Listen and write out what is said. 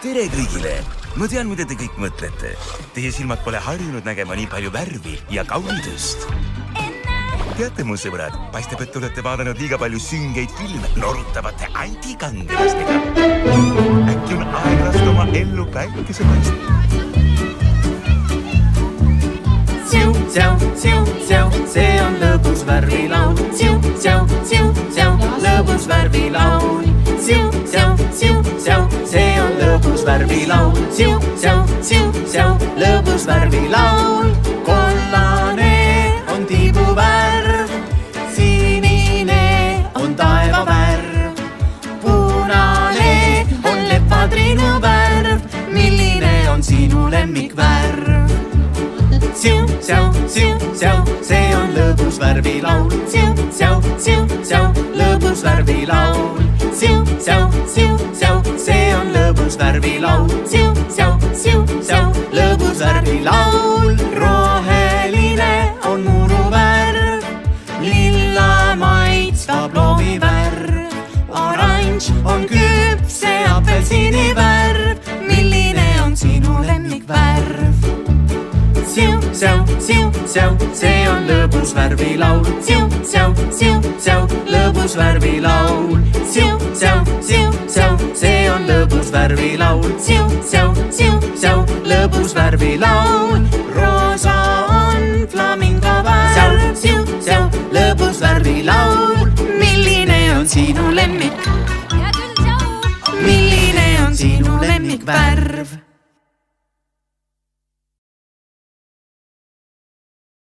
tere kõigile! Ma tean, mida te kõik mõtlete. Teie silmad pole harjunud nägema nii palju värvi ja kaunidust. Teate, mu sõbrad, paistab, et olete vaadanud liiga palju süngeid filme norutavate antikangelastega. Äkki on aeg lasta oma ellu päikese paista. Siu, siau, siu, siau, see on lõbus värvilaul. Siu, siau, siu, siau, lõbus värvilaul. Siu, siau, siu, siau, see on lõbus värvilaul. Siu, siau, siu, siau, lõbus värvilaul. Kollane on tiibu värv, sinine on taeva värv. Punane on lepatriinu värv, milline on sinu lemmikvärv? Siu, siau, siau, see on lõbus värvilaul. Siu, siau, siau, lõbus värvilaul. Siu, siau, siau, see on lõbus värvilaul. Siu, siau, lõbus värvilaul. Roheline on muru värv, lilla maitstab loomi värv. Oranž on küpse apelsini värv, milline on sinu lemmikvärv? Siu, siau, see on lõbus värvilaul. Siu, siau, lõbus värvilaul. Siu, siau, see on lõbus värvilaul. Siu, siau, lõbus värvilaul. Roosa on flamingo värv. Siu, siau, lõbus värvilaul. Milline on sinu lemmik? Milline on sinu lemmikvärv?